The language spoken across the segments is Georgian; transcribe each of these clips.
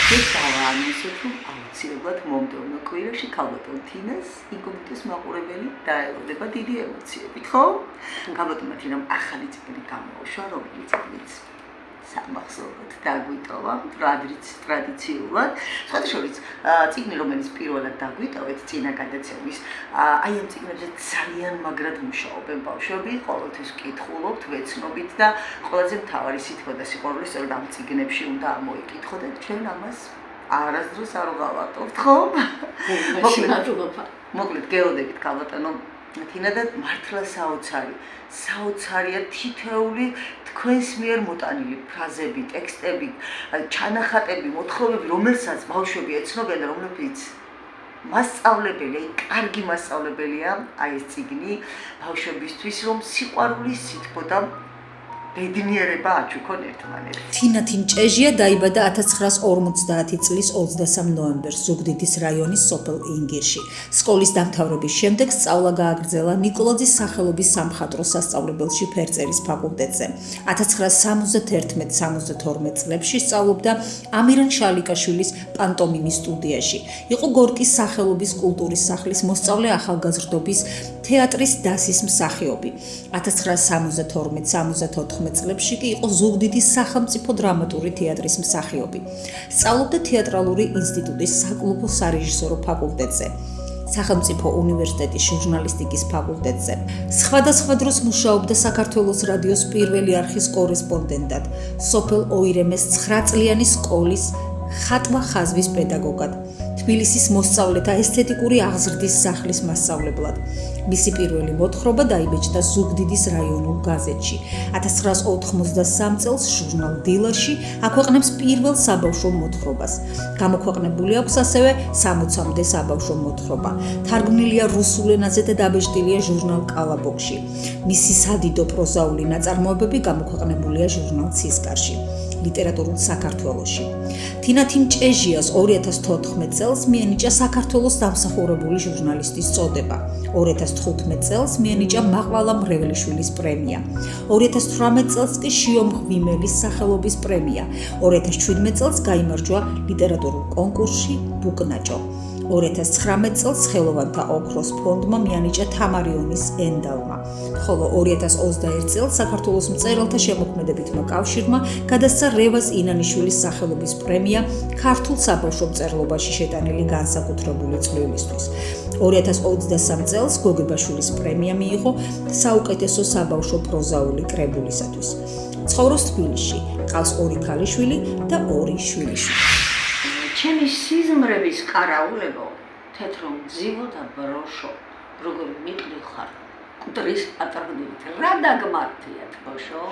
შესავანისოთ რომ აუცილებლად მომდევნო კვირაში ქალბატონ თინას ინკოგნიტოს მაყურებელი დაელოდება დიდი ემოციებით, ხო? ქალბატონმა თინამ ახალი წიგნი გამოუშვა, რომელიც სამახსოვროდ დაგვიტოვა, ტრადიციულად. სხვადასხვა წიგნი, რომელიც პირველად დაგვიტოვეთ წინა გადაცემის, აი ამ წიგნებზე ძალიან მაგრად მუშაობენ ბავშვები, ყოველთვის ვკითხულობთ, ვეცნობით და ყველაზე მთავარი სითბო და სიყვარული სწორედ ამ წიგნებში უნდა ამოიკითხოთ და ჩვენ ამას არასდროს არ ვღალატობთ, ხო? მოკლედ გელოდებით ქალბატონო თინა და მართლა საოცარია თითოეული თქვენს მიერ მოტანილი ფრაზები, ტექსტები, ჩანახატები, მოთხრობები, რომელსაც ბავშვები ეცნობიან და რომლებიც მასწავლებელია, კარგი მასწავლებელია აი ეს წიგნი ბავშვებისთვის, რომ სიყვარულის სითბო და ბედნიერება აჩუქონ ერთმანეთს. თინა თინჭეჟია დაიბადა 1950 წლის 23 ნოემბერს ზუგდიდის რაიონის სოფელ ინგირში. სკოლის დამთავრების შემდეგ სწავლა გააგრძელა ნიკოლაძის სახელობის სამხატვრო სასწავლებელში ფერწერის ფაკულტეტზე. 1971-72 წლებში სწავლობდა ამირან შალიკაშვილის პანტომიმის სტუდიაში. იყო გორკის სახელობის კულტურის სახლის მოსწავლე ახალგაზრდობის თეატრის დასის მსახიობი. 1972-74 წლებში კი იყო ზუგდიდის სახელმწიფო დრამატული თეატრის მსახიობი. სწავლობდა თეატრალური ინსტიტუტის საკლუბო სარეჟისორო ფაკულტეტზე. სახელმწიფო უნივერსიტეტის ჟურნალისტიკის ფაკულტეტზე. სხვადასხვა დროს მუშაობდა საქართველოს რადიოს პირველი არხის კორესპონდენტად, სოფელ ოირემეს 9 წლიანი სკოლის ხატვა ხაზვის პედაგოგად, თბილისის მოსწავლეთა ესთეტიკური აღზრდის სახლის მასწავლებლად. მისი პირველი მოთხრობა დაიბეჭდა ზუგდიდის რაიონულ გაზეთში. 1983 წელს ჟურნალ დილაში აქვეყნებს პირველ საბავშვო მოთხრობას. გამოქვეყნებული აქვს ასევე 60-მდე საბავშვო მოთხრობა. თარგმნილია რუსულ ენაზე და დაბეჭდილია ჟურნალ კალაბოქში. მისი სადიდო პროზაული ნაწარმოებები გამოქვეყნებულია ჟურნალ ცისკარში. ლიტერატურულ საქართველოში. თინა თინჭეჟიას 2014 წელს მიენიჭა საქართველოს დამსახურებული ჟურნალისტის წოდება. 2015 წელს მიენიჭა მაყვალა მრევლიშვილის პრემია. 2018 წელს კი შიომ ღვიმელის სახელობის პრემია. 2017 წელს გაიმარჯვა ლიტერატურულ კონკურსში ბუკნაჭო. 2019 წელს ხელოვანთა ოქროს ფონდმა მიანიჭა თამარიონის ენდალმა, ხოლო 2021 წელს საქართველოს მწერალთა შემოქმედებითმა კავშირმა გადასცა რევაზ ინანიშვილის სახელობის პრემია ქართულ საბავშვო მწერლობაში შეტანილი განსაკუთრებული წვლილისთვის. 2023 წელს გოგებაშვილის პრემია მიიღო საუკეთესო საბავშვო პროზაული კრებულისათვის. ცხოვრობს თბილისში, ყავს 2 ქალიშვილი და 2 შვილიშვილი. ჩემი სიზმრების ყარაულებო, თეთრო მძივო და ბროშო, როგორ მიკლი ხარ, მტრის ატარგდით, რა დაგმართია თქოშო?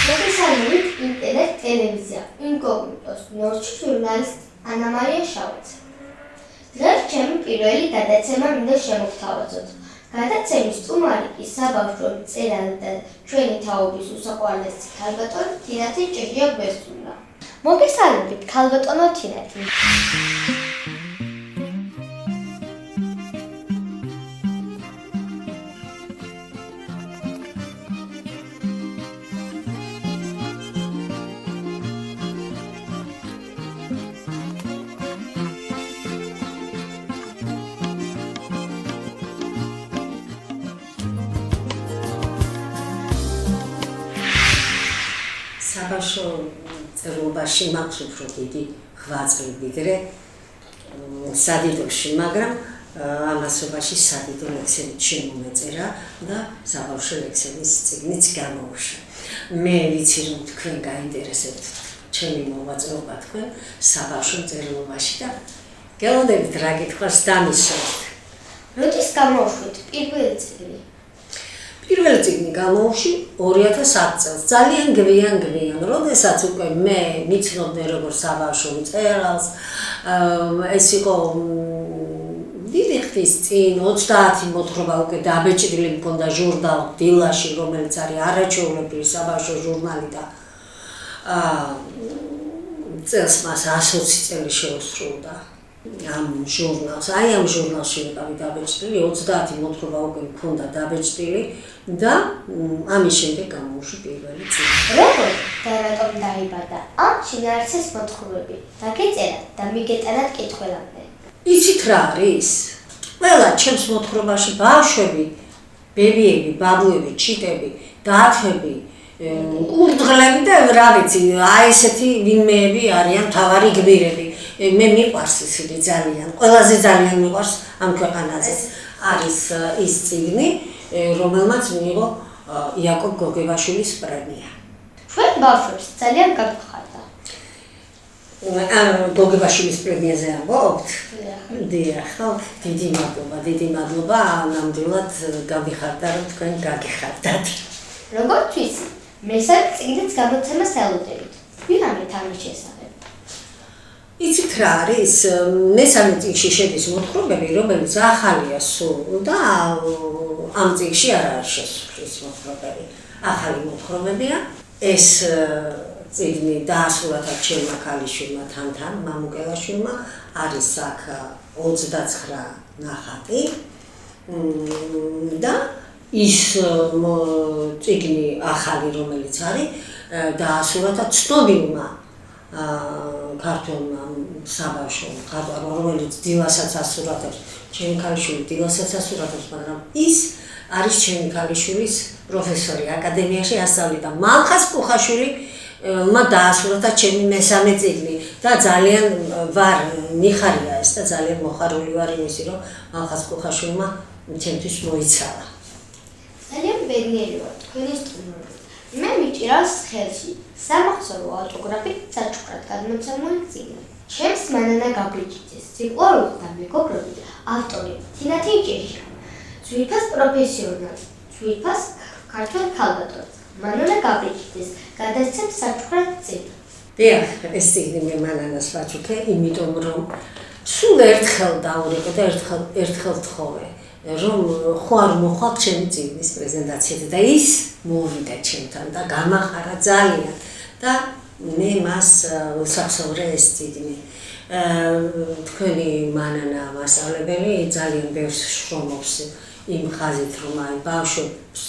მოგესალმებით ინტერნეტ ტელევიზია, ინკოგნიტოს ნორჩი ჟურნალისტ ანა მარია შავაძე. დღეს ჩემი პირველი გადაცემა მინდა შემოგთავაზოთ. გადაცემის სტუმარი კი საბავშვო მწერალი და ჩვენი თაობის უსაყვარლესი ქალბატონი თინა თინჭეჟია გვესწვლა. მოგესალმებით ქალბატონო თინა. საბავშვო წერილობაში მაქვს უფრო დიდი ღვაწლი ვიდრე სადიდოში, მაგრამ ამასობაში სადიდო ლექსები შემომეწერა და საბავშვო ლექსების წიგნიც გამოუშვა. მე ვიცი რომ თქვენ გაინტერესებთ ჩემი მოღვაწეობა თქვენ საბავშვო წერილობაში და გელოდებით რა გითხრას დამისვენთ. როდის გამოუშვით პირველი წიგნი? პირველი წიგნი გამოუშვი 2010 წელს, ძალიან გვიან, როდესაც უკვე მე მიცნობდნენ როგორც საბავშვო მწერალს, ეს იყო დიდი ხნის წინ 30 მოთხრობა უკვე დაბეჭდილი მქონდა ჟურნალ დილაში, რომელიც არის არაჩვეულებრივი საბავშვო ჟურნალი და წელს მას 120 წელი შეუსრულდა. ამ ჟურნალს, აი ამ ჟურნალში ვიყავი დაბეჭდილი, 30 მოთხრობა უკვე მქონდა დაბეჭდილი და ამის შემდეგ გამოუშვი პირველი წიგნი. როგორ და რატომ რომ დაიბადა ამ შინაარსის მოთხრობები დაგეწერათ და მიგეტანათ კითხველამდე. იცით რა არის? ყველა ჩემს მოთხრობაში ბავშვები, ბებიები, ბაბუები, ჩიტები, დათვები, კურდღლები და რა ვიცი, აი ესეთი ვინმეები არიან მთავარი გმირები. მე მიყვარს ისინი ძალიან, ყველაზე ძალიან მიყვარს ამ ქვეყანაზე. არის ის წიგნი, რომელმაც მიიღო იაკობ გოგებაშვილის პრემია. ჩვენ ბავშვებს ძალიან გაგვხარდა. გოგებაშვილის პრემიაზე ამბობთ? დიახ, ხო, დიდი მადლობა, ნამდვილად გავიხარდა, რომ თქვენ გაგიხარდათ. როგორც ვიცი, მესამე წიგნის გამოცემას ელოდებით. ვიღამით ამის შესახებ. იცით რა არის? მესამე წიგნში შედის მოთხრობები, რომელიც ახალია სულ და ამ წიგნში არ არის შესული მოთხრობები. ახალი მოთხრობებია. ეს წიგნი დაასრულა ჩემმა ქალიშვილმა თანთან, მამუკელაშვილმა, არის აქ 29 ნახატი და ის წიგნი ახალი, რომელიც არის, დაასრულა ცნობილმა ქართველმა საბავშვო მხატვარმა, რომელიც დილასაც ასურათებს, ჩემი ქალიშვილი დილასაც ასურათებს, მაგრამ ის არის ჩემი ქალიშვილის პროფესორი აკადემიაში ასწავლიდა. მალხაზ კუხაშვილმა დაასრულა ჩემი მესამე წიგნი და ძალიან ვარ მიხარია ეს და ძალიან მოხარული ვარ იმისი, რომ მალხაზ კუხაშვილმა ჩემთვის მოიცალა. ძალიან ბედნიერი ვარ თქვენი სტუმრობით. მე მიჭირავს ხელში სამახსოვრო ავტოგრაფით საჩუქრად გადმოცემული წიგნი. ჩემს მანანა გაბრიჭიძეს სიყვარულით და მეგობრობით ავტორი თინა თინჭიშა. ძვირფას პროფესიონალი, ძვირფას ქართველ ქალბატონს მანანა გაბრიჭიძეს გადასცემს საჩუქრად წიგნს. დიახ, ეს წიგნი მე მანანას ვაჩუქე, იმიტომ რომ სულ ერთხელ დაურეკე და ერთხელ თხოვე, რომ ხო არ მოხვალ ჩემი წიგნის პრეზენტაციაზე და ის მოვიდა ჩემთან და გამახარა ძალიან და მე მას უსახსოვრე ეს წიგნი. თქვენი მანანა მასწავლებელი ძალიან ბევრს შრომობს იმ ხაზით, რომ აი ბავშვებს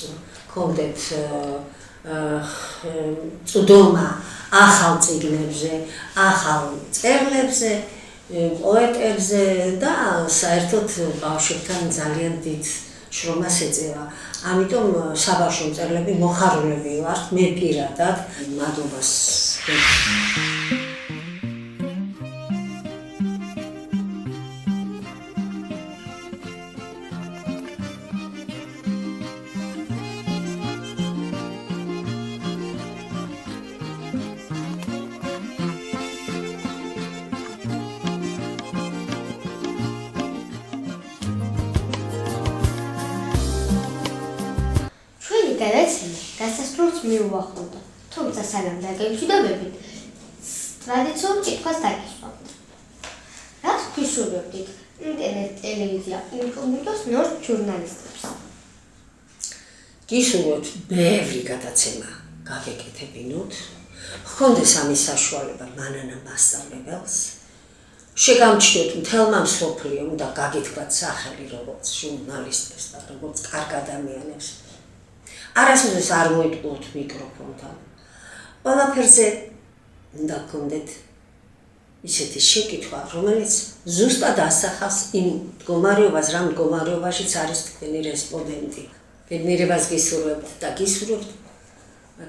ჰქონდეთ წვდომა ახალ წიგნებზე, ახალ მწერლებზე, პოეტებზე და საერთოდ ბავშვებთან ძალიან დიდ შრომას ეწევა. ამიტომ საბავშვო მწერლები მოხარულები ვართ, მე პირადად მადლობას ვეთქვი. გადაცემა დასასრულს მიუახლოვდა, თუმცა სანამ დაგემშვიდობებით, ტრადიციულ კითხვას დაგისვამთ. რას გვისურვებდით ინტერნეტ ტელევიზია ინკოგნიტოს ნორჩ ჟურნალისტებს? გისურვებთ ბევრი გადაცემა გაგეკეთებინოთ, ჰქონდეს ამის საშუალება მანანა მასწავლებელს, შეგამჩნიოთ მთელმა მსოფლიომ და გაგითქვათ სახელი როგორც ჟურნალისტებს და როგორც კარგ ადამიანებს. არასოდეს არ მოიტყუოთ მიკროფონთან. ყველაფერზე უნდა გქონდეთ ისეთი შეკითხვა, რომელიც ზუსტად ასახავს იმ მდგომარეობას, რა მდგომარეობაშიც არის თქვენი რესპონდენტი. ბედნიერებას გისურვებთ და გისურვებთ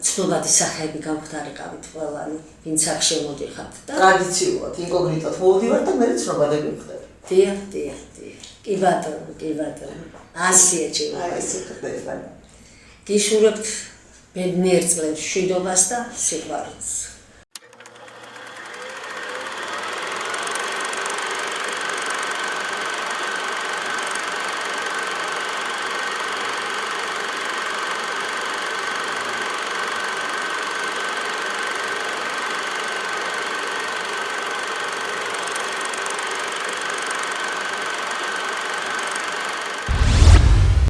ცნობადი სახეები გამختارიყავით ყველანი, ვინც აქ შემოდიხართ და ტრადიციულად ინკოგნიტოდ მოვდივართ და მე ცნობადები ვხდები. დიახ. კი ბატონო. ასია ჩემო. აი ესე ხდება. გისურვებთ ბედნიერ წლებს, მშვიდობას და სიყვარულს.